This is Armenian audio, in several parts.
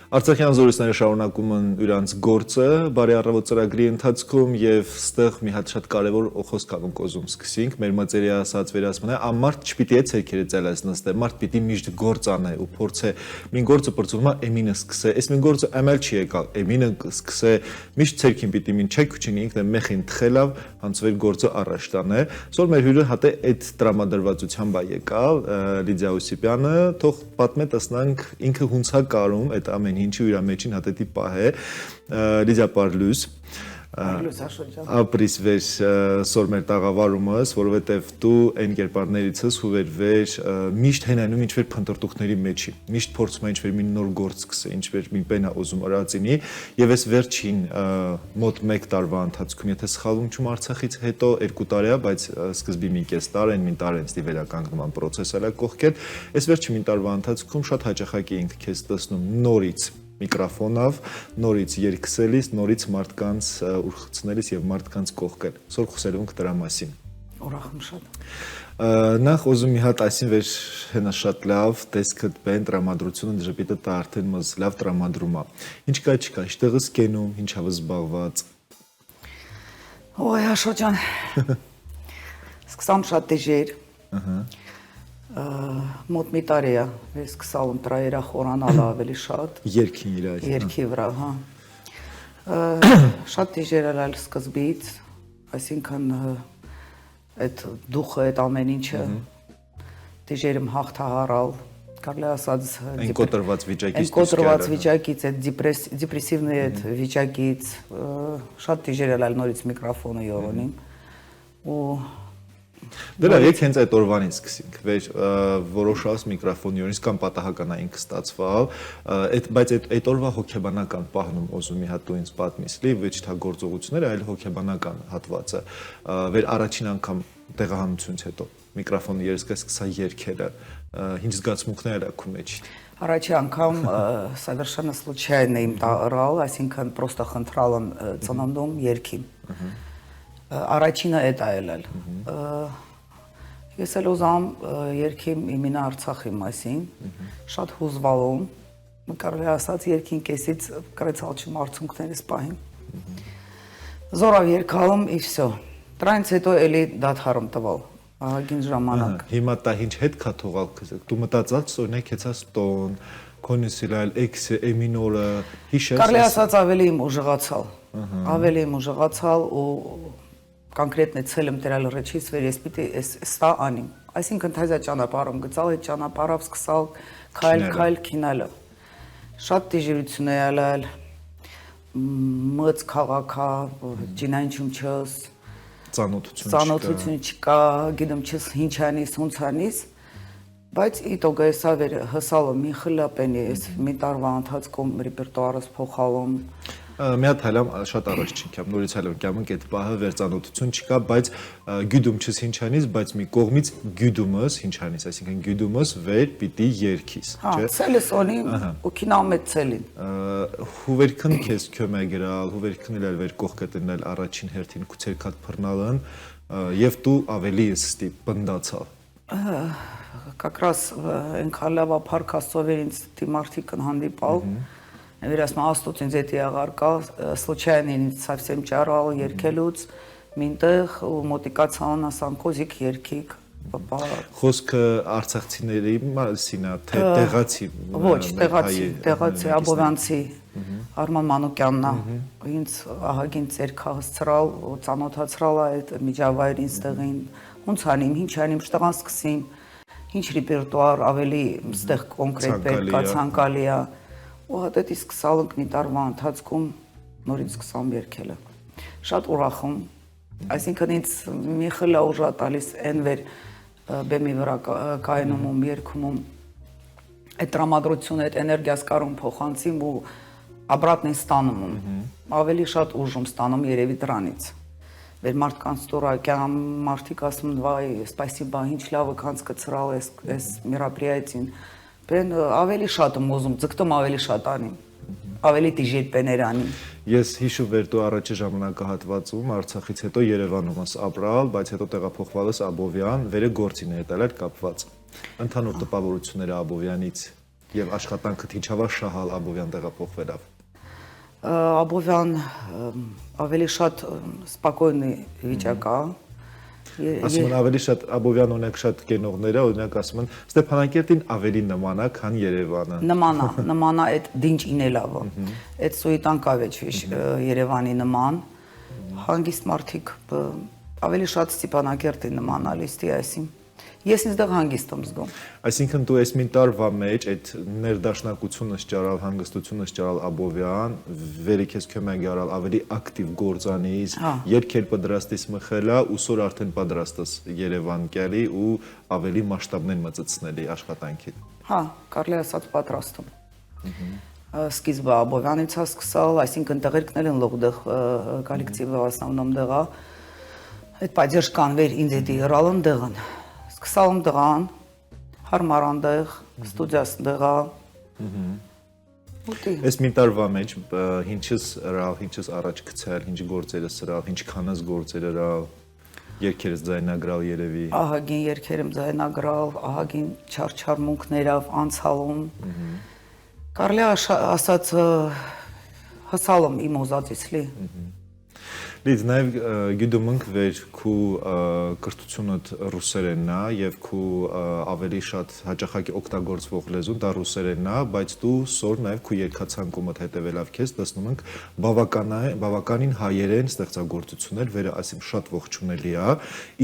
Արցախյան զորույցները շարունակում են իրանց գործը բարի առավոտ ծրագրի ընթացքում եւ ստեղ մի հատ շատ կարեւոր խոսքավ ընկոզում սկսենք մեր մածերի ասած վերացման է ամարտ չպիտի է ցերքերը ցելած նստե մարդ պիտի միշտ գործ անե ու փորձե մին գործը բրծումա էմինը սկսե այս մին գործը ամել չի եկալ էմինը սկսե միշտ ցերքին պիտի մին չեք քուչինի ինքն մեխին թխելավ հանցվեր գործը առաջ տանե սոր մեր հյուրը հատե այդ տրամադրվածությամբ է եկալ Լիդիա Օսիպյանը թող պատմե տեսնանք ինքը հունցա կարում այդ ամեն ինչի իր մեջին հատետի պահ է Լիդիա Պարլյուս ապրիս վեր սոր մեր տաղավարումս որովհետև դու այն կերպարներիցս հուվերվեր միշտ հենանում ինչ-որ փնտրտուքների մեջի միշտ փորձում ինչ-որ մի նոր գործ սկսե ինչ-որ մի բենա ուզում արածինի եւ այս վերջին մոտ 1 տարվա ընթացքում եթե սխալվում չեմ Արցախից հետո 2 տարի է բայց սկզբի մի կես տար այն մի տար ինձ վերականգնման process-ը լա կողքել այս վերջին մի տարվա ընթացքում շատ հաճախակի ինքը քեզ տեսնում նորից միկրոֆոնով նորից երկսելիս նորից մարդկանց ուրխցնելիս եւ մարդկանց կողքել սոր խոսելու ենք դրա մասին ուրախ եմ շատ նախ ուզում մի հատ այսին վեր հենա շատ լավ տեսքը բեն տրամադրությունը դժպիտը դա արդեն մս լավ տրամադրում է ինչ կա չկա իշտեղս կենում ինչա զբաղված ոյ Աշոտ ջան սկսամ շատ դժեր մոտ մի տարի է սկսալ ընտրայերա խորանալ ավելի շատ երկին իր երկի վրա հա շատ դժեր էր սկզբից այսինքն այդ դուխը այդ ամեն ինչը դժեր եմ հաղթահարալ կարելի ասած այն կոտրված վիճակից այդ դեպրեսիվների այդ վիճակից շատ դժեր էր նորից միկրոֆոնը յորոնիմ ու Դրա եկ հենց այդ օրվանից սկսենք, վեր որոշած միկրոֆոնի օրից կամ պատահականային կստացվալ, բայց այդ օրվա հոգեբանական պահնում ուզում մի հատ դու ինձ պատմիս, լի ոչ թե գործողությունները, այլ հոգեբանական հատվածը, վեր առաջին անգամ տեղահանությունից հետո միկրոֆոնի երեսկը սկսա երգելը, ինչ զգացմունքներ ակու մեջ։ Առաջի անգամ совершенно случайно им տառալ, այսինքն просто խնդրալ եմ ծննդում երգին։ Առաջինը այդ այլել ես էլ ուզամ երկիմ իմինա Արցախի մասին շատ հուզվալում կարելի ասած երկին կեսից կրեցալ չեմ արցունքներս պահին զորավ երկալում и всё դրանից հետո էլի դադարում տվալ ահագին ժամանակ հիմա դա ինչ հետ կա թողալ դու մտածած օրինակ հեծած տոն կոնիսիլալ էքսը էմինորը հիշես կարելի ասած ավելի իմ ուժղացալ ու կոնկրետնե ցելեմ դրալ ռեչից վեր ես պիտի ստա անիմ այսինքն թայզա ճանապարհում գծալ այդ ճանապարհով սկսալ քայլ քինալը շատ դժիրություն է ալալ մծ քաղաքա ջինանչում չես ծանոթություն չկա գիտեմ չես ինչանից ոնցանից բայց իտոգը էսա վեր հսալը մի խլապենի էս մի տարվա ընթացքում ռեպերտուարս փոխալում մի հատ հալամ շատ առաջ չինքամ նորից հալամ կամենք այդ պահը վերծանոթություն չկա բայց գյուդում չես ինչանից բայց մի կողմից գյուդումս ինչանից այսինքն գյուդումս վեր պիտի երկիս չէ ցելս ունի ու կինամետ ցելին հուվերքն քեզ քյոմեգրալ հուվերքնել վեր կողքը տնել առաջին հերթին քուցերքատ բռնալն եւ դու ավելի ստի բնդացալ как раз այնքան լավ ապարքաստովերից դիմարտիկն հանդիպալ Վերասма աստուծո ինձ էդի աղարկա случайно совсем ճարալ երկելուց մինտեղ ու մոտիկացան ասանկոզիկ երկիկ խոսքը արցախցիների մասինա թե տեղացի ոչ տեղացի աբովյանցի Արման Մանուկյանն ինձ ահագին ցերքա հասցրալ ու ծանոթացրալ այդ միջավայրին ստեղին ոնց անիմ ինչ անիմ շտղան սկսեմ ինչ ռեպերտուար ավելի ստեղ կոնկրետ պետք է ցանկալի է ու հատետի սկսալ ենք մի տարվա ընթացքում նորից սկսամ երգելը շատ ուրախ եմ այսինքն ինձ մի խլա ուժա տալիս այն վեր բեմի վրա կայնում երգում այդ տրամադրությունը այդ էներգիաս կարում փոխանցիմ ու обратно ստանում ավելի շատ ուժ եմ ստանում երևի դրանից վեր մարդկանց տուրակյամ մարդիկ ասում վայ սպասիբա ինչ լավ կանց կծրալ էս мероприятին Բեն ավելի շատ եմ ուզում, ձգտում ավելի շատ անիմ, ավելի դիժեր պեներ անիմ։ Ես հիշում վեր դու առաջի ժամանակահատվածում Արցախից հետո Երևանում ես ապրալ, բայց հետո տեղափոխվալս Աբովյան, վերը գործին հետ էլ էր կապված։ Ընդհանուր տպավորությունները Աբովյանից Եվ աշխատանքը ինչավա Շահալ Աբովյան տեղափոխվելով։ Աբովյան ավելի շատ սպокойный վիճակ է։ Ասում են ավելի շատ Աբովյան ունեք շատ կենողները, օրինակ ասում են Ստեփանակերտին ավելի նման է, քան Երևանը։ Նման է այդ դինջ ինելավը։ Այդ Սուիտանկավեչ Երևանի նման հանգիստ մարդիկ ավելի շատ Ստեփանակերտի նման է լիստի այսին։ Ես ինձ դեռ հանգիստ եմ զգում։ Այսինքն դու այս մի տարվա մեջ այդ ներդաշնակությունը ճարալ, հանգստությունը ճարալ Աբովյան, վերիքես կոմեգ արալ ավելի ակտիվ գործանից, երկեր պատրաստես մխելա, ուսոր արդեն պատրաստես Երևան գալի ու ավելի մասշտաբներ մծցնելի աշխատանքին։ Հա, կարելի ասած պատրաստում։ Սկիզբը Աբովյանից է սկսալ, այսինքն տեղերքն են լողդեղ կոլեկտիվը основном դեղա։ Այդ поддержкան վեր ինձ էդի հրալն դեղն։ Սկսալում դղան, հարմարան դեղ, ստուդիաս դեղա։ Այս մի տարվա մեջ ինչս հրալ, ինչս առաջ գցել, ինչ գործերը սրալ, ինչքանս գործերը հրալ, երկերս ձայնագրալ երևի։ Ահագին երկեր եմ ձայնագրալ, ահագին չարչարմունքներով անցալում։ Կարելի ասած հսալում իմ ուզածից լի։ Լիդ նաև գիտում ենք վեր քու կրթությունդ ռուսերենն է եւ քու ավելի շատ հաճախակի օգտագործվող լեզուն դա ռուսերենն է, բայց դու սոր նաև քու երկացանկումդ հետևելով քեզ տեսնում ենք բավականին հայերեն ստեղծագործություններ վերը ասիմ շատ ողջունելի է։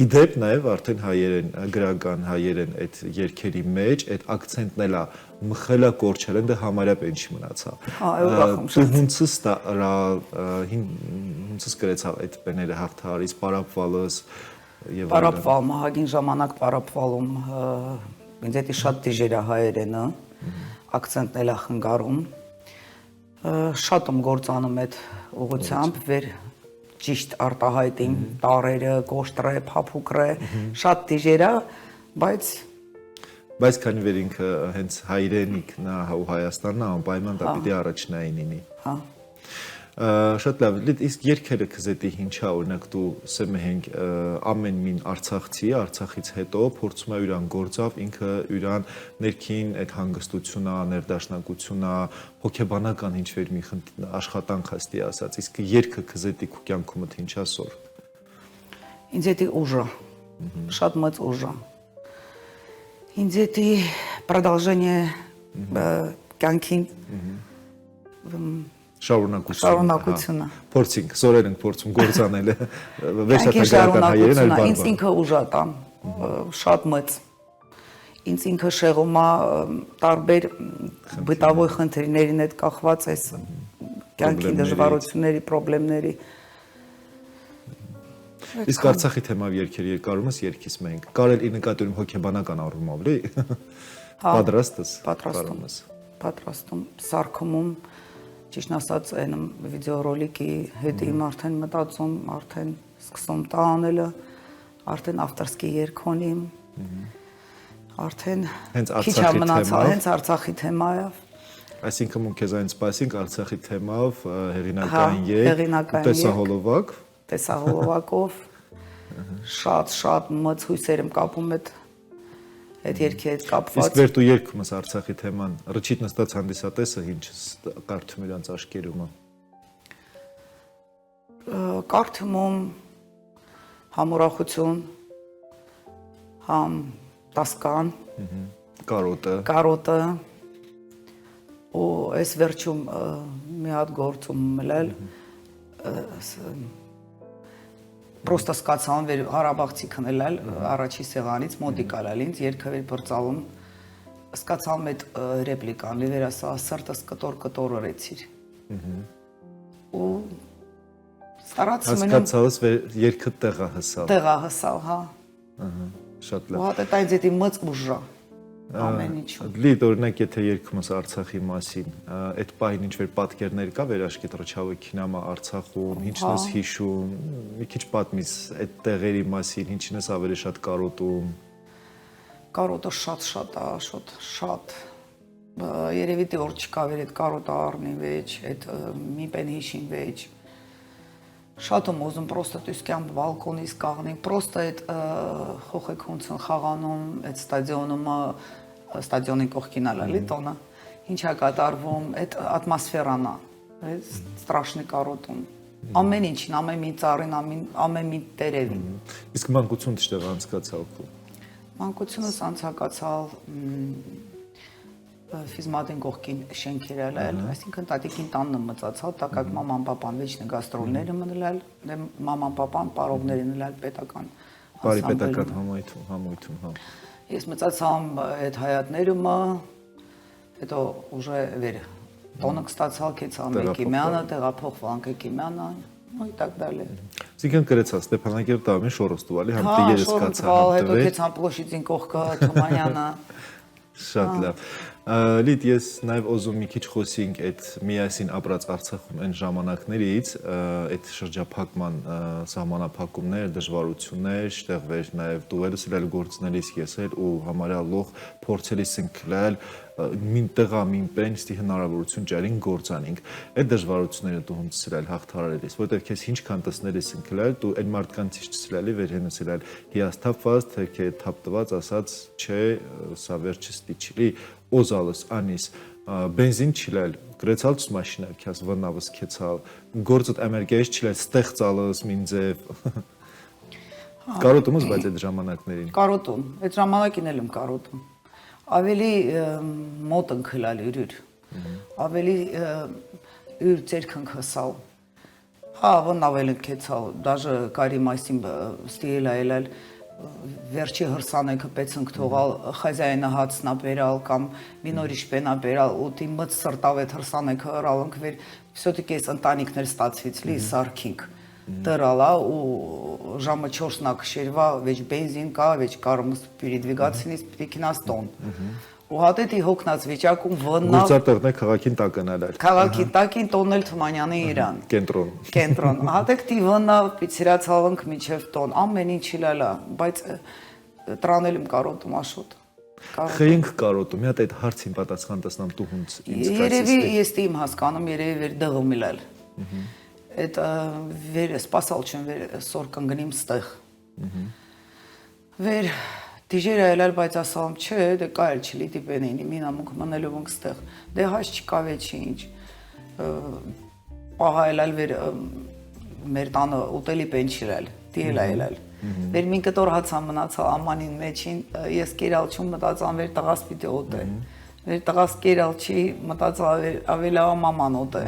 Իդեպ նաև արդեն հայերեն գրական հայերեն այդ երկերի մեջ այդ ակցենտն էլ է մխելա կորչելն դա համարյա պենչի մնացավ։ Դու հունցս հունցս գրեցավ այդ բաները հաղթարից պարապվալս եւ պարապվալ մահագին ժամանակ պարապվալում ինձ էդի շատ դիժերա հայերենը ակցենտն էլ խնգարում շատ եմ գործանում այդ ուղղությամբ վեր ճիշտ արտահայտին տարերը կոշտրե փափուկրե շատ դիժերա բայց քանի որ ինքը հենց հայրենիքն է ու Հայաստանն է անպայման դա պիտի առաջնային լինի։ Հա։ Շատ լավ, իսկ երկերը քզետի ինչա օրինակ դու սեմ ենք ամեն մին Արցախցի, Արցախից հետո փորձում է իրան գործավ ինքը իրան ներքին այդ հանգստությունա, ներդաշնակությունա, հոգեբանական ինչ-որ մի աշխատանք հաստի ասած, իսկ երկը քզետի քու կյանքումդ ինչա սոր։ Ինձ էդի ուժը, շատ մեծ ուժը։ Ինձ էդի продолжение կյանքին շարունակությունը։ Փորձինք, սորեր ենք փորձում գործանել վերջատագրական հայերեն այլ բառ։ Ինձ ինքը ուժ է տամ, շատ մեծ։ Ինձ ինքը շեղում է տարբեր բытовой խնդիրներին հետ կախված այս կյանքի դժվարությունների, խնդիրների։ Իսկ Արցախի թեմայով երկեր երկարում ես երկիս մենք։ Կարել ի նկատի հոգեբանական առումով լի։ Պատրաստում, սարքումում, ճիշտ ասած, այն վիդեոռոլիկի հետ իմ արդեն մտածում, արդեն սկսում տանելը, արդեն ավտորսկի երգոնիմ, արդեն քիչ մնացա հենց Արցախի թեմայով։ Այսինքն մենք քեզ այն սպասենք Արցախի թեմայով հեղինակային երգ, տեսահոլովակով շատ մեծ հույսեր եմ կապում այդ երգի հետ կապված։ Իսկ վեր դու երգում ես Արցախի թեման, ռճիտ նստած հանդիսատեսը ինչս կարդում իրանց աշկերումը։ Կարդում համուրախություն, համ տասկան, կարոտը, ու այս վերջում մի հատ գործում մլել Պրոստը սկացան վեր Հարաբաղցի քնելալ առաջի սեղանից մոտիկալ ինձ երկավեր բրծալում սկացան այդ ռեպլիկան վեր ասա սրտս կտոր օրեցիր ու ստարացում եմ հասկացալս երկը տեղա հսալ հա շատ լավ ու հատ այդ դեպի մծ ուժա ամեն ինչու լիդ օրինակ եթե երգում ես Արցախի մասին այդ պահին ինչ-որ պատկերներ կա վերաշկետ ռոչավը քինամա Արցախում ինչն ես հիշում մի քիչ պատմիս այդ տեղերի մասին ինչն ես ավելի շատ կարոտը շատ երևի թե որ չկա վեր այդ կարոտը առնի վեճ այդ մի պեն հիշին վեճ շատ եմ ուզում պրոստը տուսկյան բալկոնից կաղնի պրոստը այդ խոխեքունցն խաղանում այդ ստադիոնի կողքին ալալի տոնը ինչ է կատարվում, այդ ատմոսֆերան է, страшный կարոտում։ Ամեն ինչին, ամեն մի ծառին, ամեն մի տերևին։ Իսկ մանկությունը դժտեղ անցկացալ քո։ Մանկությունս անցկացալ ֆիզմատին կողքին շենքեր ելել, այսինքն տատիկին տանն մծացալ, տակակ մաման պապան վեճն գաստրոլները մնալ, մաման պապան պարողներին ելել պետական Բարի պետական համույթում, հա։ Ես մծացամ այդ հայատներումը, հետո ուժը վեր տոնը կստացալ կեցալ Մեկիմյանը, տեղափոխվալ Անկեկիմյանը, ու так далее։ Զիգան գրեցա Ստեփանակերտի շորոստուվալի համ տիերս կացա։ Հետո կեցան Պլոշիցին կողքը Թումանյանը։ Շատ լավ։ Լիդ ես նաև ուզում մի քիչ խոսենք այդ միասին ապրած Արցախում այն ժամանակներից, այդ շրջափակման սահմանափակումներ, դժվարություններ, շտեղվեր նաև դուվերս էլ գործնելիս ես էլ ու համարյա լող փորձելիս ընկլել մինտեղամին ստի հնարավորություն ջարին գործանինք։ Այդ դժվարությունները դու հունց սրել հաղթարարելիս, որտեղ քեզ ինչքան տեսնելիս ընկլել, դու այն մարդկանց ինչ սրելի վերհենսել հիասթափված, թե քե թափտված ասած, չէ, սա վերջս դիչլի օզալս անիս բենզին չիլել գրեցալ մաշինա քյաս վնավս քեցալ գործդ էներգիայից չիլել ստեղծալս մինձև կարոտումս բայց այդ ժամանակներին կարոտում այդ ժամանակին էլ եմ կարոտում ավելի մոտ ընկլալ յուրիր ավելի յուր ձերքն քսալ հա վնավել քեցալ դաժե կարի մայսին ստիել այլել վերջի հրսանեկը պետք թողալ խազայինը հացնա բերալ կամ մինորիշ պենա բերալ ու դի մտ սրտավետ հրսանեկը հրալանք վեր все-таки այս ընտանիքներ ստացվից լի սարքինք դրալա ու ժամը 4-նա կշերվա վեճ բենզին կա վեճ կարմս передвигательность պիտիկինաստոն ու հատետի հոգնած վիճակում վնավ Գուցատերն է քաղաքին տականալ քաղաքի տակին տոնել Թումանյանի իրան կենտրոն հատեք դի վնավ պիցերացալնք միջև տոն ամեն ինչ իլալա բայց տրանել եմ կարոտում աշոտ խեինք կարոտում մի հատ այդ հարցին պատասխան տասնամ դու հունց ինձ երևի ես իմ հասկանում երևի վեր դղում իլալ այդ վեր սպասալ չեմ վեր սոր կանգնիմ ստեղ վեր Դիժերը ելել բայց ասալում չէ, դե կա էլ չլի դիպենինի, մին ամուք մնելով ենք ստեղ, դե հաշ չկա վեչի ինչ, պահա ելել վեր մեր տանը ուտելի պեն չիրել, դիել ելել, վեր մին կտոր հացա մնացալ ամանին մեջին, ես կերալ չում մտածան վեր տղաս պիտի ոտ է, վեր տղաս կերալ չի մտածալ ավելավա մաման ոտ է,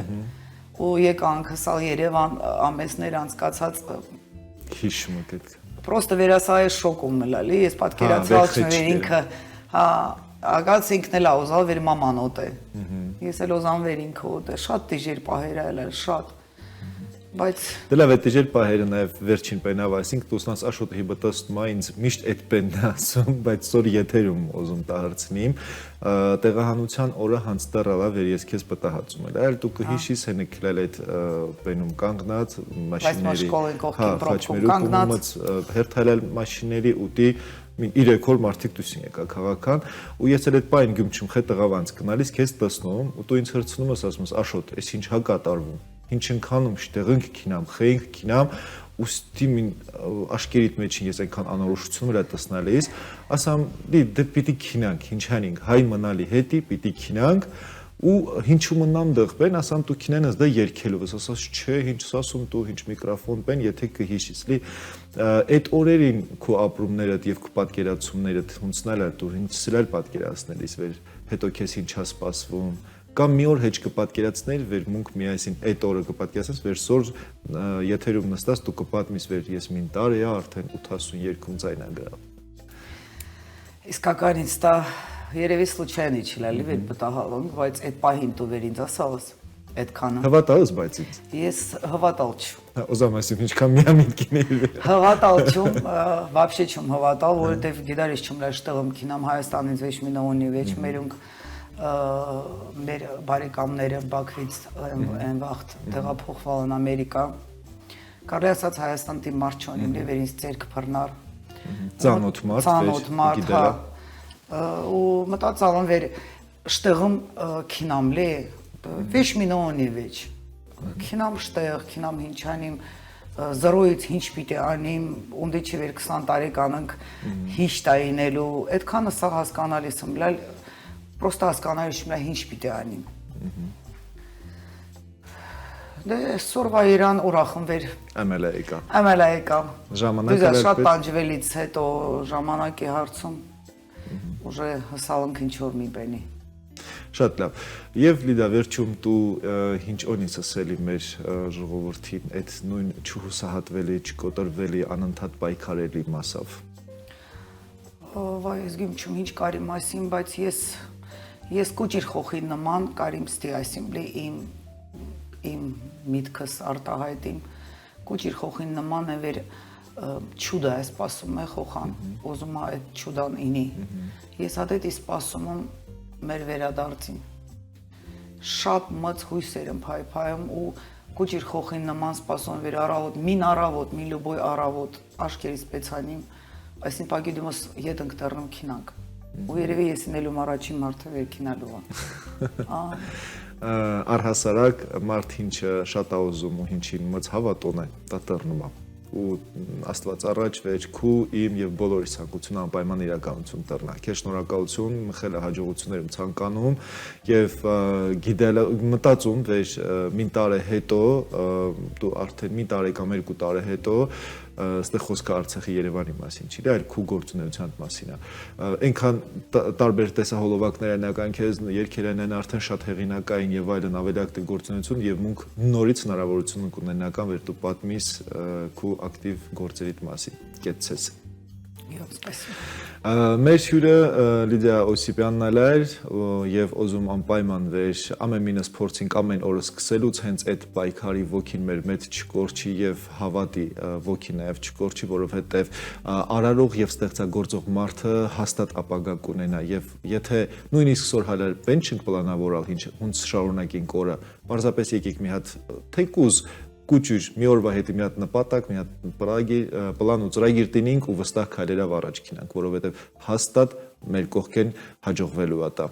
ու եկա անքսալ Երևան ամեսներ անցկացած հիշում եք Просто վերասայ շոկում մլալի, ես պատկերացրալ չեմ ինքը, հա, ագած ինքն էլ ուզալ վեր մաման ոտ է, ես էլ ուզան վեր ինքը ոտ է, շատ դիժեր պահերը էլ շատ, բայց Դե լավ է դիժեր պահերը նաև վերջին պենավ, այսինք դուսնաս աշոտը հիբտստում է ինձ միշտ այդ պենն է ասում, բայց սոր եթերում ուզում տահրցնիմ, տեղահանության օրը հանց տռալա վեր ես քեզ պտահացում էլ, այլ դու կհիշիս հենը քլել այդ պենում կանգնած մաշիների, կանգնած հերթալել մաշիների ուտի 3 օր մարդիկ դուսին եկա քաղաքան ու ես էլ այդ պայն գյումչում խե տղավանց գնալիս քեզ տեսնում ու դու ինձ հրցնում ես ասում ես աշոտ էս ինչ հա կատարվում ինչ ընկանում շտեղենք քինամ խեինք քինամ ուստի մին աշկերիտ մեջին ես այնքան անորոշություն վրա տեսնալիս ասամ դե պիտի քինանք ինչ հանինք հայ մնալի հետի պիտի քինանք ու ինչու մնամ դղբեն ասամ դու քինենս դա երկելով ես ասած չէ ինչ ասում դու ինչ միկրոֆոն բեն եթե կհիշիս լի այդ օրերին քո ապրումներդ եւ քո պատկերացումներդ հունցնել է դու ինչ սրել պատկերացնելիս վեր հետո քեզ ինչա սպասվում կամ մի օր հեչ կպատկերացներ վեր մունք միասին այդ օրը կպատկերացնես վեր սոր եթերում նստած դու կպատմիս վեր ես մին տարի է արդեն 82 ձայնա գրավ Իսկական ինձ դա երևի случайно չլալի վեր պտահալն բայց այդ պահին դու վեր ինձ ասալս այդքանը Հավատալս բայց ինձ Ես հավատալ չում Ուզամ ասեմ ինչքան միամիտքիներ Հավատալ չում вообще չում հավատալ որովհետեւ գիտարես չում լաշ տեղում քինամ Հայաստանից վեճ մինոնի վեճ մերունք մեր բարեկամները Բաքվից այն վաղտ տեղափոխվել են Ամերիկա կարելի ասած Հայաստան դի մարդ չունի վեր ինձ ձերք բռնար Ծանոթ մարդ ու մտածալ եմ վեր շտեղում քինամ լե վեճ մինոնի վեճ քինամ շտեղ քինամ հինչանիմ զրոյից ինչ պիտի անիմ ունդի չի վեր 20 տարեկանանք հիշ տայինելու այդքանը սա հասկանալիս եմ լալ Պրոստը հասկանալի չմնա ինչ պիտի անիմ։ Դե սորվա իրան ուրախնվեր։ Ամելա եկա։ Ամելա եկա։ Ժամանակը շատ տանջվելից հետո ժամանակի հարցում ուժը հսալանք ինչ-որ մի բենի։ Շատ լավ։ Եվ Լիդա վերջում դու ինչ օնից ասելի մեր ժողովրդին այդ նույն չհուսահատվելի, չկոտրվելի, անընդհատ պայքարելի մասով։ Վայ, ես գիմ չում ինչ կարի մասին, բայց ես կուճիր խոխի նման կարիմ ստի այսիմլի իմ միտքս արտահայտիմ կուճիր խոխին նման է վեր չուդա է սպասում է խոխան, ուզում է այդ չուդան ինի։ Ես հատետ է սպասում եմ մեր վերադարձին։ Շատ մծ հույսեր եմ փայփայում ու կուճիր խոխին նման սպասում վեր առավոտ, մին առավոտ, մի լուբոյ առավոտ աշկերից պեցանիմ, այսին պագիդումս ետ ընկտերնում քինանք։ Ու երևի ես ինելում առաջին մարդը վեր քինալու Առհասարակ մարդ ինչը շատ է ուզում ու ինչին մծ հավատոն է, դա տրնում է։ Ու Աստված առաջ վեր քու իմ եւ բոլորի ցանկությունը անպայման իրականություն տրնա։ Քեզ շնորհակալություն, Մխելը հաջողություններ եմ ցանկանում եւ գիտել մտածում վեր մի տարի հետո դու արդեն մի տարի կամ 2 տարի հետո այստեղ խոսքը Արցախի Երևանի մասին չի, այլ քու գործունեության մասին է։ Այնքան տարբեր տեսահոլովակներ են ական քեզ, երկերեն են արդեն շատ հեղինակային եւ այլն ավելի ակտիվ գործունեություն եւ մունք նորից հնարավորություն կունենական վեր դու պատմիս քու ակտիվ գործերիդ մասին։ Կեցցես։ Մեր հյուրը Լիդիա Օսիպյանն էր եւ ուզում անպայման վեր ամեն մինս փորձինք ամեն օրը սկսելուց հենց այդ պայքարի ոգին մեր մեջ չկորչի եւ հավատի ոգին նաեւ չկորչի, որովհետեւ արարող եւ ստեղծագործող մարդը հաստատ ապագա կունենա եւ եթե նույնիսկ սոր հալալ բեն չենք պլանավորալ ինչ ոնց շարունակենք օրը, պարզապես եկեք մի հատ թեկուզ Կուճուր մի օրվա հետի մի հատ նպատակ, մի հատ պլան ու ծրագիր տնենք ու վստահ քայլերով առաջ գնանք, որովհետև հաստատ մեր կողքեն հաջողվելու է դա։